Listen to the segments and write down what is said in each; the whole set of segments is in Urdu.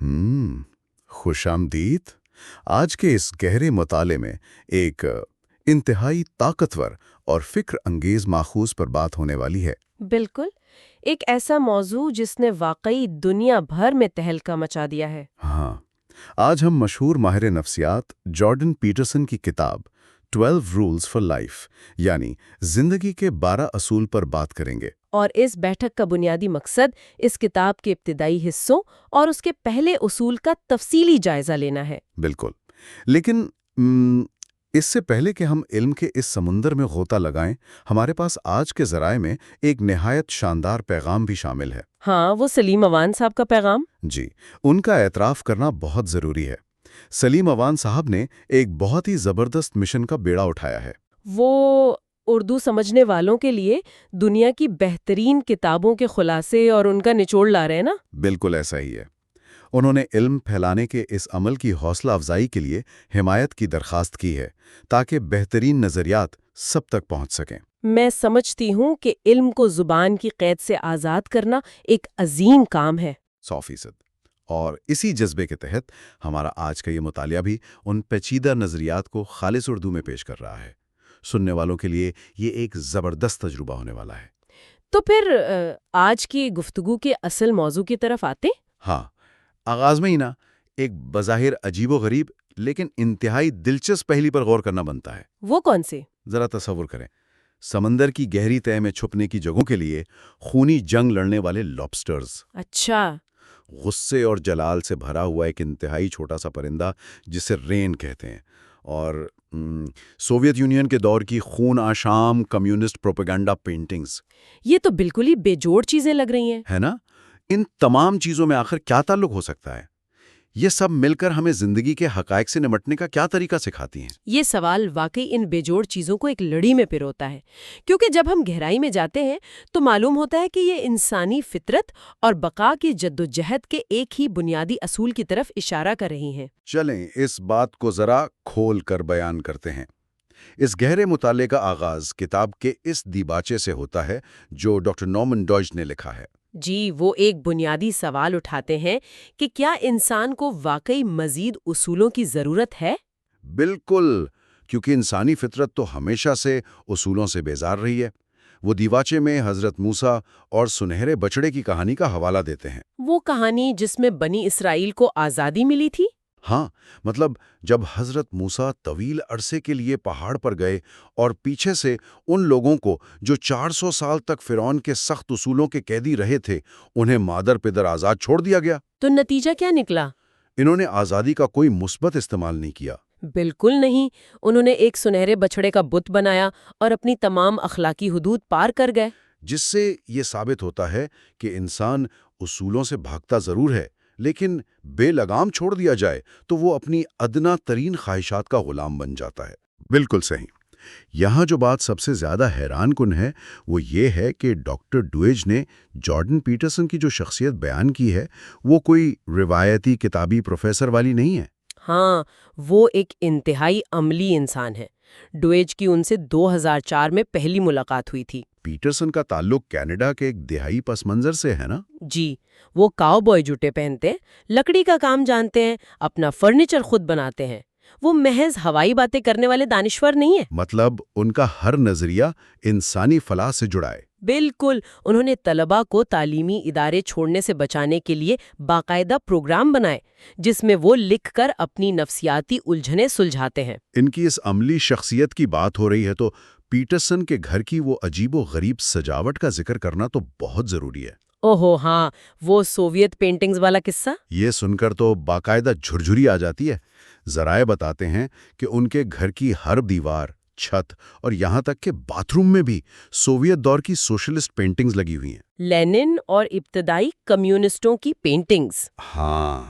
خوش آمدید۔ آج کے اس گہرے مطالعے میں ایک انتہائی طاقتور اور فکر انگیز ماخوذ پر بات ہونے والی ہے۔ بالکل، ایک ایسا موضوع جس نے واقعی دنیا بھر میں تہلکہ مچا دیا ہے۔ ہاں، آج ہم مشہور ماہر نفسیات جارڈن پیٹرسن کی کتاب 12 رولز فار لائف یعنی زندگی کے 12 اصول پر بات کریں گے۔ اور اس بیٹھک کا بنیادی مقصد اس کتاب کے ابتدائی حصوں اور اس کے پہلے اصول کا تفصیلی جائزہ لینا ہے۔ بالکل، لیکن اس سے پہلے کہ ہم علم کے اس سمندر میں غوطہ لگائیں، ہمارے پاس آج کے ذرائع میں ایک نہایت شاندار پیغام بھی شامل ہے۔ ہاں، وہ سلیم اوان صاحب کا پیغام۔ جی، ان کا اعتراف کرنا بہت ضروری ہے۔ سلیم اوان صاحب نے ایک بہت ہی زبردست مشن کا بیڑا اٹھایا ہے۔ وہ اردو سمجھنے والوں کے لیے دنیا کی بہترین کتابوں کے خلاصے اور ان کا نچوڑ لا رہے ہیں نا؟ بالکل ایسا ہی ہے۔ انہوں نے علم پھیلانے کے اس عمل کی حوصلہ افزائی کے لیے حمایت کی درخواست کی ہے تاکہ بہترین نظریات سب تک پہنچ سکیں۔ میں سمجھتی ہوں کہ علم کو زبان کی قید سے آزاد کرنا ایک عظیم کام ہے۔ 100%۔ اور اسی جذبے کے تحت ہمارا آج کا یہ مطالعہ بھی ان پیچیدہ نظریات کو خالص اردو میں پیش کر رہا ہے۔ سننے والوں کے لیے یہ ایک زبردست تجربہ ہونے والا ہے۔ تو پھر آج کی گفتگو کے اصل موضوع کی طرف آتے؟ ہاں، آغاز میں ہی نا ایک بظاہر عجیب و غریب لیکن انتہائی دلچسپ پہلی پر غور کرنا بنتا ہے۔ وہ کون سے؟ ذرا تصور کریں، سمندر کی گہری تہہ میں چھپنے کی جگہوں کے لیے خونی جنگ لڑنے والے لابسٹرز۔ اچھا۔ غصے اور جلال سے بھرا ہوا ایک انتہائی چھوٹا سا پرندہ جسے رین کہتے ہیں، اور سوویت یونین کے دور کی خون آشام کمیونسٹ پروپیگنڈا پینٹنگز۔ یہ تو بالکل ہی بے جوڑ چیزیں لگ رہی ہیں۔ ہے نا؟ ان تمام چیزوں میں آخر کیا تعلق ہو سکتا ہے؟ یہ سب مل کر ہمیں زندگی کے حقائق سے نمٹنے کا کیا طریقہ سکھاتی ہیں؟ یہ سوال واقعی ان بے جوڑ چیزوں کو ایک لڑی میں پروتا ہے، کیونکہ جب ہم گہرائی میں جاتے ہیں تو معلوم ہوتا ہے کہ یہ انسانی فطرت اور بقا کی جدوجہد کے ایک ہی بنیادی اصول کی طرف اشارہ کر رہی ہیں۔ چلیں اس بات کو ذرا کھول کر بیان کرتے ہیں۔ اس گہرے مطالعے کا آغاز کتاب کے اس دیباچے سے ہوتا ہے جو ڈاکٹر نارمن ڈوئج نے لکھا ہے۔ جی، وہ ایک بنیادی سوال اٹھاتے ہیں کہ کیا انسان کو واقعی مزید اصولوں کی ضرورت ہے؟ بالکل، کیونکہ انسانی فطرت تو ہمیشہ سے اصولوں سے بیزار رہی ہے۔ وہ دیواچے میں حضرت موسیٰ اور سنہرے بچڑے کی کہانی کا حوالہ دیتے ہیں۔ وہ کہانی جس میں بنی اسرائیل کو آزادی ملی تھی؟ ہاں، مطلب جب حضرت موسیٰ طویل عرصے کے لیے پہاڑ پر گئے اور پیچھے سے ان لوگوں کو جو 400 سال تک فرعون کے سخت اصولوں کے قیدی رہے تھے، انہیں مادر پدر آزاد چھوڑ دیا گیا۔ تو نتیجہ کیا نکلا؟ انہوں نے آزادی کا کوئی مثبت استعمال نہیں کیا۔ بالکل نہیں، انہوں نے ایک سنہرے بچڑے کا بت بنایا اور اپنی تمام اخلاقی حدود پار کر گئے۔ جس سے یہ ثابت ہوتا ہے کہ انسان اصولوں سے بھاگتا ضرور ہے، لیکن بے لگام چھوڑ دیا جائے تو وہ اپنی ادنا ترین خواہشات کا غلام بن جاتا ہے۔ بالکل صحیح۔ یہاں جو بات سب سے زیادہ حیران کن ہے وہ یہ ہے کہ ڈاکٹر ڈوئج نے جارڈن پیٹرسن کی جو شخصیت بیان کی ہے وہ کوئی روایتی کتابی پروفیسر والی نہیں ہے۔ ہاں، وہ ایک انتہائی عملی انسان ہے۔ ڈویج کی ان سے 2004 میں پہلی ملاقات ہوئی تھی۔ پیٹرسن کا تعلق کینیڈا کے ایک دہائی پس منظر سے ہے نا؟ جی، وہ کاؤ بوائے جوتے پہنتے ہیں، لکڑی کا کام جانتے ہیں، اپنا فرنیچر خود بناتے ہیں۔ وہ محض ہوائی باتیں کرنے والے دانشور نہیں ہیں۔ مطلب ان کا ہر نظریہ انسانی فلاح سے جڑا ہے۔ بالکل، انہوں نے طلباء کو تعلیمی ادارے چھوڑنے سے بچانے کے لیے باقاعدہ پروگرام بنائے جس میں وہ لکھ کر اپنی نفسیاتی الجھنیں سلجھاتے ہیں۔ ان کی اس عملی شخصیت کی بات ہو رہی ہے تو پیٹرسن کے گھر کی وہ عجیب و غریب سجاوٹ کا ذکر کرنا تو بہت ضروری ہے۔ اوہو ہاں، وہ سوویت پینٹنگز والا قصہ؟ یہ سن کر تو باقاعدہ جھرجھری آ جاتی ہے۔ ذرائع بتاتے ہیں کہ ان کے گھر کی ہر دیوار، چھت اور یہاں تک کہ باتھ روم میں بھی سوویت دور کی سوشلسٹ پینٹنگز لگی ہوئی ہیں۔ لینن اور ابتدائی کمیونسٹوں کی پینٹنگز۔ ہاں،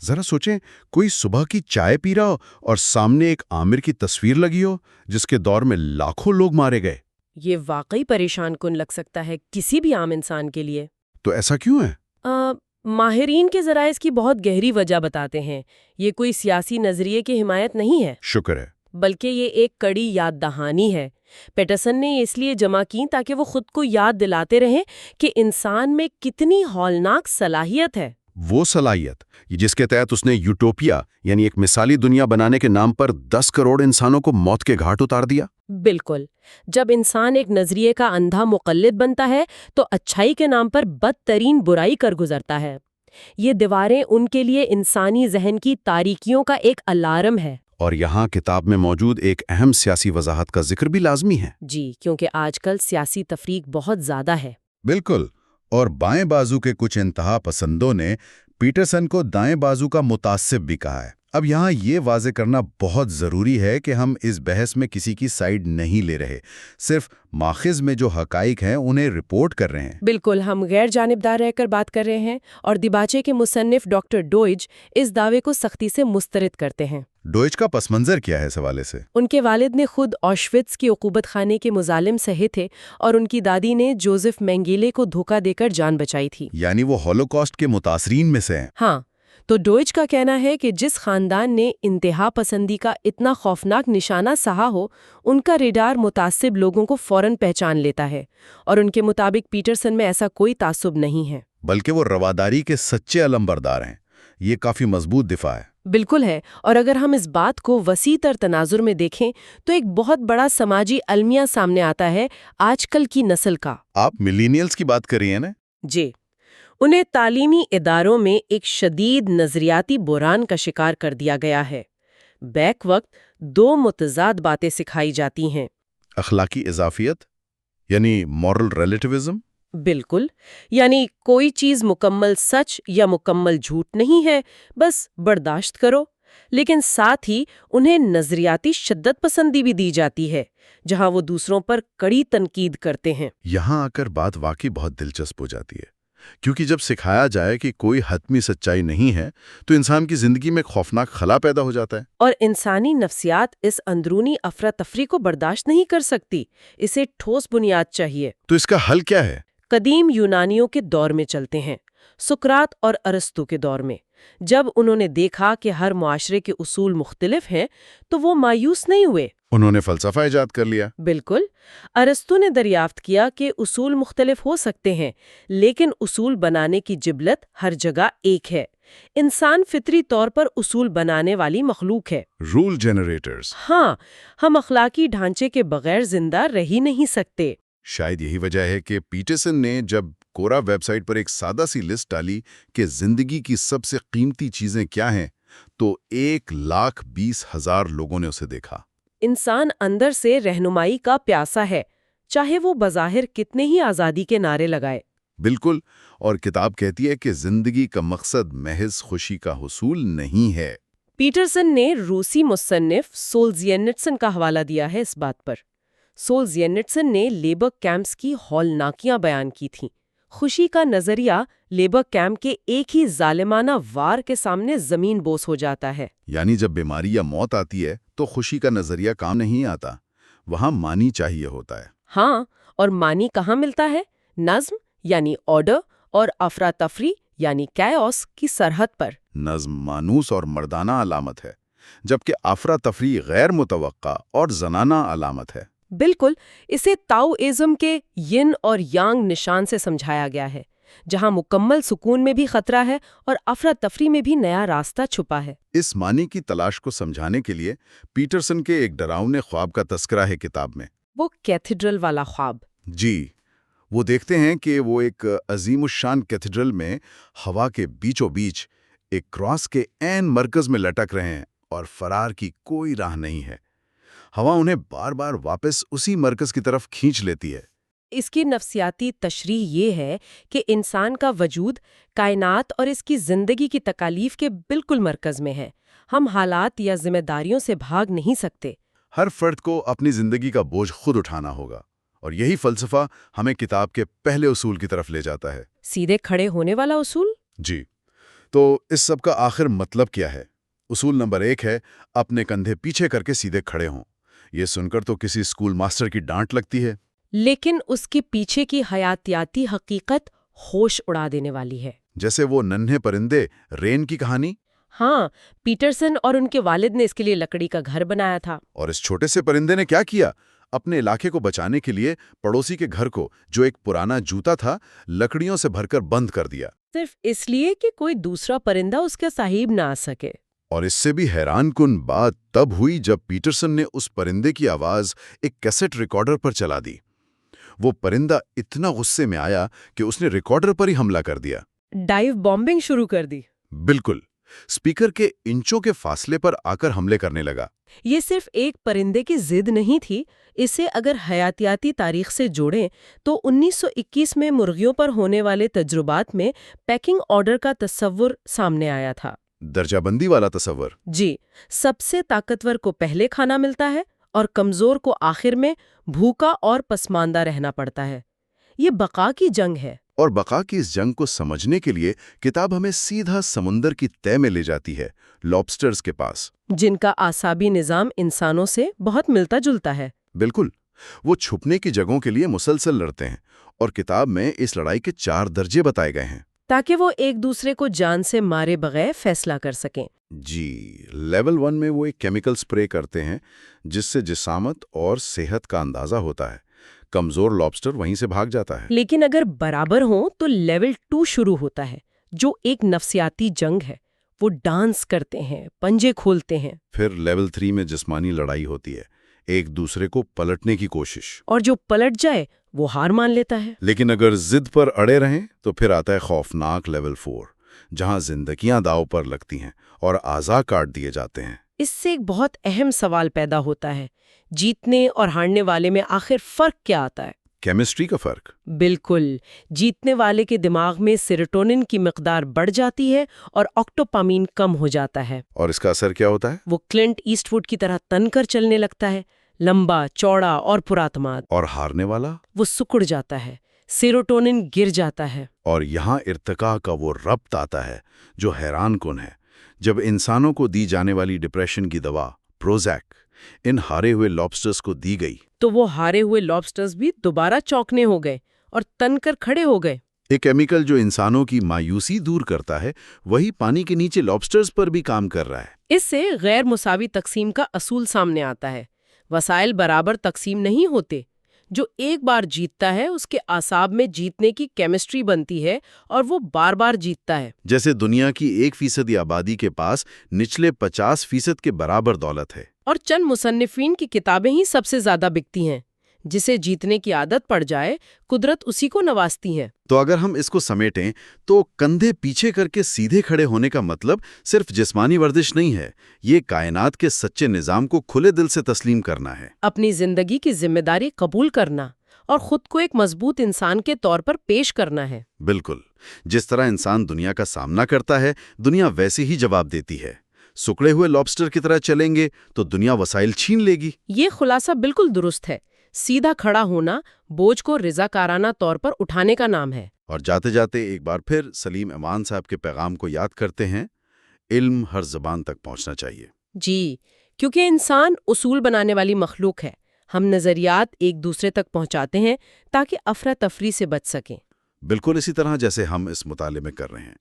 ذرا سوچیں، کوئی صبح کی چائے پی رہا ہو اور سامنے ایک عامر کی تصویر لگی ہو جس کے دور میں لاکھوں لوگ مارے گئے۔ یہ واقعی پریشان کن لگ سکتا ہے کسی بھی عام انسان کے لیے۔ تو ایسا کیوں ہے؟ ماہرین کے ذرائع اس کی بہت گہری وجہ بتاتے ہیں۔ یہ کوئی سیاسی نظریے کی حمایت نہیں ہے، شکر ہے، بلکہ یہ ایک کڑی یاد دہانی ہے۔ پیٹرسن نے اس لیے جمع کی تاکہ وہ خود کو یاد دلاتے رہیں کہ انسان میں کتنی ہولناک صلاحیت ہے۔ وہ صلاحیت جس کے تحت اس نے یوٹوپیا یعنی ایک مثالی دنیا بنانے کے نام پر 10 کروڑ انسانوں کو موت کے گھاٹ اتار دیا۔ بالکل، جب انسان ایک نظریے کا اندھا مقلد بنتا ہے تو اچھائی کے نام پر بدترین برائی کر گزرتا ہے۔ یہ دیواریں ان کے لیے انسانی ذہن کی تاریکیوں کا ایک الارم ہے۔ اور یہاں کتاب میں موجود ایک اہم سیاسی وضاحت کا ذکر بھی لازمی ہے۔ جی، کیونکہ آج کل سیاسی تفریق بہت زیادہ ہے۔ بالکل، اور بائیں بازو کے کچھ انتہا پسندوں نے پیٹرسن کو دائیں بازو کا متعصب بھی کہا ہے۔ اب یہاں یہ واضح کرنا بہت ضروری ہے کہ ہم اس بحث میں کسی کی سائیڈ نہیں لے رہے، صرف ماخذ میں جو حقائق ہیں انہیں رپورٹ کر رہے ہیں۔ بالکل، ہم غیر جانبدار رہ کر بات کر رہے ہیں، اور دیباچے کے مصنف ڈاکٹر ڈوئج اس دعوے کو سختی سے مسترد کرتے ہیں۔ ڈوئچ کا پس منظر کیا ہے اس حوالے سے؟ ان کے والد نے خود آشوٹس کی عقوبت خانے کے مظالم سہے تھے، اور ان کی دادی نے جوزف مینگیلے کو دھوکہ دے کر جان بچائی تھی۔ یعنی وہ ہولوکاسٹ کے متاثرین میں سے ہیں۔ ہاں، تو ڈوئچ کا کہنا ہے کہ جس خاندان نے انتہا پسندی کا اتنا خوفناک نشانہ سہا ہو، ان کا ریڈار متعصب لوگوں کو فوراً پہچان لیتا ہے، اور ان کے مطابق پیٹرسن میں ایسا کوئی تعصب نہیں ہے۔ بلکہ وہ رواداری کے سچے علمبردار ہیں۔ یہ کافی مضبوط دفاع ہے۔ بالکل ہے، اور اگر ہم اس بات کو وسیع تر تناظر میں دیکھیں تو ایک بہت بڑا سماجی المیہ سامنے آتا ہے آج کل کی نسل کا۔ آپ ملینیلز کی بات کر رہی ہیں نا؟ جی، انہیں تعلیمی اداروں میں ایک شدید نظریاتی بحران کا شکار کر دیا گیا ہے۔ بیک وقت دو متضاد باتیں سکھائی جاتی ہیں۔ اخلاقی اضافیت یعنی مورل ریلیٹیوزم۔ بالکل، یعنی کوئی چیز مکمل سچ یا مکمل جھوٹ نہیں ہے، بس برداشت کرو۔ لیکن ساتھ ہی انہیں نظریاتی شدت پسندی بھی دی جاتی ہے، جہاں وہ دوسروں پر کڑی تنقید کرتے ہیں۔ یہاں آ کر بات واقعی بہت دلچسپ ہو جاتی ہے، کیونکہ جب سکھایا جائے کہ کوئی حتمی سچائی نہیں ہے تو انسان کی زندگی میں ایک خوفناک خلا پیدا ہو جاتا ہے۔ اور انسانی نفسیات اس اندرونی افراتفری کو برداشت نہیں کر سکتی، اسے ٹھوس بنیاد چاہیے۔ تو اس کا حل کیا ہے؟ قدیم یونانیوں کے دور میں چلتے ہیں، سقراط اور ارسطو کے دور میں۔ جب انہوں نے دیکھا کہ ہر معاشرے کے اصول مختلف ہیں تو وہ مایوس نہیں ہوئے۔ انہوں نے فلسفہ ایجاد کر لیا۔ بالکل، ارسطو نے دریافت کیا کہ اصول مختلف ہو سکتے ہیں، لیکن اصول بنانے کی جبلت ہر جگہ ایک ہے۔ انسان فطری طور پر اصول بنانے والی مخلوق ہے۔ Rule generators. ہاں، ہم اخلاقی ڈھانچے کے بغیر زندہ رہ ہی نہیں سکتے۔ شاید یہی وجہ ہے کہ پیٹرسن نے جب کورا ویب سائٹ پر ایک سادہ سی لسٹ ڈالی کہ زندگی کی سب سے قیمتی چیزیں کیا ہیں، تو 1,20,000 لوگوں نے اسے دیکھا۔ انسان اندر سے رہنمائی کا پیاسا ہے، چاہے وہ بظاہر کتنے ہی آزادی کے نعرے لگائے۔ بالکل، اور کتاب کہتی ہے کہ زندگی کا مقصد محض خوشی کا حصول نہیں ہے۔ پیٹرسن نے روسی مصنف سولزینٹسن کا حوالہ دیا ہے اس بات پر۔ سولزینٹسن نے لیبر کیمپس کی ہولناکیاں بیان کی تھیں۔ خوشی کا نظریہ لیبر کیمپ کے ایک ہی ظالمانہ وار کے سامنے زمین بوس ہو جاتا ہے۔ یعنی جب بیماری یا موت آتی ہے تو خوشی کا نظریہ کام نہیں آتا، وہاں معنی چاہیے ہوتا ہے۔ ہاں، اور معنی کہاں ملتا ہے؟ نظم یعنی آرڈر اور افراتفری یعنی کیوس کی سرحد پر۔ نظم مانوس اور مردانہ علامت ہے، جبکہ افراتفری غیر متوقع اور زنانہ علامت ہے۔ بالکل، اسے تاؤازم کے ین اور یانگ نشان سے سمجھایا گیا ہے، جہاں مکمل سکون میں بھی خطرہ ہے اور افراتفری میں بھی نیا راستہ چھپا ہے۔ اس معنی کی تلاش کو سمجھانے کے لیے پیٹرسن کے ایک ڈراؤنے خواب کا تذکرہ ہے کتاب میں۔ وہ کیتھیڈرل والا خواب۔ جی، وہ دیکھتے ہیں کہ وہ ایک عظیم الشان کیتھیڈرل میں ہوا کے بیچوں بیچ ایک کراس کے عین مرکز میں لٹک رہے ہیں اور فرار کی کوئی راہ نہیں ہے۔ ہوا انہیں بار بار واپس اسی مرکز کی طرف کھینچ لیتی ہے۔ اس کی نفسیاتی تشریح یہ ہے کہ انسان کا وجود کائنات اور اس کی زندگی کی تکالیف کے بالکل مرکز میں ہے۔ ہم حالات یا ذمہ داریوں سے بھاگ نہیں سکتے۔ ہر فرد کو اپنی زندگی کا بوجھ خود اٹھانا ہوگا، اور یہی فلسفہ ہمیں کتاب کے پہلے اصول کی طرف لے جاتا ہے۔ سیدھے کھڑے ہونے والا اصول؟ جی، تو اس سب کا آخر مطلب کیا ہے؟ اصول نمبر 1 ہے اپنے کندھے پیچھے کر کے سیدھے کھڑے ہوں۔ یہ سن کر تو کسی اسکول ماسٹر کی ڈانٹ لگتی ہے، لیکن اس کے پیچھے کی حیاتیاتی حقیقت ہوش اڑا دینے والی ہے۔ جیسے وہ ننھے پرندے رین کی کہانی۔ ہاں، پیٹرسن اور ان کے والد نے اس کے لیے لکڑی کا گھر بنایا تھا۔ اور اس چھوٹے سے پرندے نے کیا کیا؟ اپنے علاقے کو بچانے کے لیے پڑوسی کے گھر کو، جو ایک پرانا جوتا تھا، لکڑیوں سے بھر کر بند کر دیا۔ صرف اس لیے کہ کوئی دوسرا پرندہ اس کا صاحب نہ آ سکے۔ اور اس سے بھی حیران کن بات تب ہوئی جب پیٹرسن نے اس پرندے کی آواز ایک کیسٹ ریکارڈر پر چلا دی۔ وہ پرندہ اتنا غصے میں آیا کہ اس نے ریکارڈر پر ہی حملہ کر دیا۔ ڈائیو بامبنگ شروع کر دی۔ بالکل، اسپیکر کے انچوں کے فاصلے پر آ کر حملے کرنے لگا۔ یہ صرف ایک پرندے کی ضد نہیں تھی، اسے اگر حیاتیاتی تاریخ سے جوڑیں تو 1921 میں مرغیوں پر ہونے والے تجربات میں پیکنگ آرڈر کا تصور سامنے آیا تھا۔ درجہ بندی والا تصور۔ جی، سب سے طاقتور کو پہلے کھانا ملتا ہے اور کمزور کو آخر میں بھوکا اور پسماندہ رہنا پڑتا ہے۔ یہ بقا کی جنگ ہے۔ اور بقا کی اس جنگ کو سمجھنے کے لیے کتاب ہمیں سیدھا سمندر کی تہہ میں لے جاتی ہے، لابسٹرز کے پاس، جن کا اعصابی نظام انسانوں سے بہت ملتا جلتا ہے۔ بالکل، وہ چھپنے کی جگہوں کے لیے مسلسل لڑتے ہیں، اور کتاب میں اس لڑائی کے 4 درجے بتائے گئے ہیں، تاکہ وہ ایک دوسرے کو جان سے مارے بغیر فیصلہ کر سکیں۔ جی۔ لیول 1 میں وہ ایک کیمیکل سپرے کرتے ہیں جس سے جسامت اور صحت کا اندازہ ہوتا ہے۔ کمزور لابسٹر وہیں سے بھاگ جاتا ہے۔ لیکن اگر برابر ہوں تو لیول 2 شروع ہوتا ہے، جو ایک نفسیاتی جنگ ہے۔ وہ ڈانس کرتے ہیں، پنجے کھولتے ہیں۔ پھر لیول 3 میں جسمانی لڑائی ہوتی ہے، ایک دوسرے کو پلٹنے کی کوشش۔ اور جو پلٹ جائے وہ ہار مان لیتا ہے۔ لیکن اگر ضد پر اڑے رہیں تو پھر آتا ہے خوفناک لیول 4، جہاں زندگیاں داؤ پر لگتی ہیں اور اعضاء کاٹ دیے جاتے ہیں۔ اس سے ایک بہت اہم سوال پیدا ہوتا ہے، جیتنے اور ہارنے والے میں آخر فرق کیا آتا ہے؟ کیمسٹری کا فرق۔ بالکل، جیتنے والے کے دماغ میں سیروٹونن کی مقدار بڑھ جاتی ہے اور آکٹوپامین کم ہو جاتا ہے۔ اور اس کا اثر کیا ہوتا ہے؟ وہ کلنٹ ایسٹ ووڈ کی طرح تن کر چلنے لگتا ہے، لمبا، چوڑا اور پراعتماد۔ اور ہارنے والا؟ وہ سکڑ جاتا ہے، سیروٹونن گر جاتا ہے۔ اور یہاں ارتقاء کا وہ ربط آتا ہے جو حیران کن ہے۔ جب انسانوں کو دی جانے والی ڈپریشن کی دوا پروزیک ان ہارے ہوئے لابسٹرز کو دی گئی تو وہ ہارے ہوئے لابسٹرز بھی دوبارہ چوکنے ہو گئے اور تن کر کھڑے ہو گئے۔ ایک کیمیکل جو انسانوں کی مایوسی دور کرتا ہے، وہی پانی کے نیچے لابسٹرز پر بھی کام کر رہا ہے۔ اس سے غیر مساوی تقسیم کا اصول سامنے آتا ہے۔ وسائل برابر تقسیم نہیں ہوتے۔ جو ایک بار جیتتا ہے اس کے اعصاب میں جیتنے کی کیمسٹری بنتی ہے اور وہ بار بار جیتتا ہے۔ جیسے دنیا کی 1% آبادی کے پاس نچلے 50% کے برابر دولت ہے۔ اور چند مصنفین کی کتابیں ہی سب سے زیادہ بکتی ہیں۔ جسے جیتنے کی عادت پڑ جائے، قدرت اسی کو نوازتی ہے۔ تو اگر ہم اس کو سمیٹیں تو کندھے پیچھے کر کے سیدھے کھڑے ہونے کا مطلب صرف جسمانی ورزش نہیں ہے، یہ کائنات کے سچے نظام کو کھلے دل سے تسلیم کرنا ہے، اپنی زندگی کی ذمہ داری قبول کرنا اور خود کو ایک مضبوط انسان کے طور پر پیش کرنا ہے۔ بالکل، جس طرح انسان دنیا کا سامنا کرتا ہے، دنیا ویسے ہی جواب دیتی ہے۔ سکڑے ہوئے لابسٹر کی طرح چلیں گے تو دنیا وسائل چھین لے گی۔ یہ خلاصہ بالکل درست ہے۔ سیدھا کھڑا ہونا بوجھ کو رضاکارانہ طور پر اٹھانے کا نام ہے۔ اور جاتے جاتے ایک بار پھر سلیم امان صاحب کے پیغام کو یاد کرتے ہیں، علم ہر زبان تک پہنچنا چاہیے۔ جی، کیونکہ انسان اصول بنانے والی مخلوق ہے۔ ہم نظریات ایک دوسرے تک پہنچاتے ہیں تاکہ افراتفری سے بچ سکیں۔ بالکل اسی طرح جیسے ہم اس مطالعے میں کر رہے ہیں۔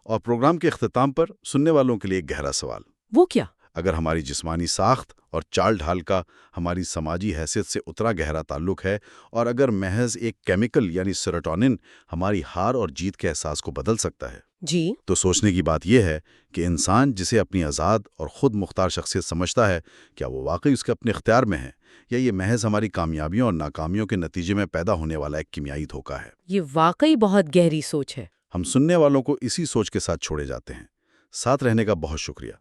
اور پروگرام کے اختتام پر سننے والوں کے لیے ایک گہرا سوال۔ وہ کیا؟ اگر ہماری جسمانی ساخت اور چال ڈھال کا ہماری سماجی حیثیت سے اتنا گہرا تعلق ہے، اور اگر محض ایک کیمیکل یعنی سیروٹونن ہماری ہار اور جیت کے احساس کو بدل سکتا ہے، جی، تو سوچنے کی بات یہ ہے کہ انسان جسے اپنی آزاد اور خود مختار شخصیت سمجھتا ہے، کیا وہ واقعی اس کے اپنے اختیار میں ہے، یا یہ محض ہماری کامیابیوں اور ناکامیوں کے نتیجے میں پیدا ہونے والا ایک کیمیائی دھوکہ ہے؟ یہ واقعی بہت گہری سوچ ہے۔ ہم سننے والوں کو اسی سوچ کے ساتھ چھوڑے جاتے ہیں۔ ساتھ رہنے کا بہت شکریہ۔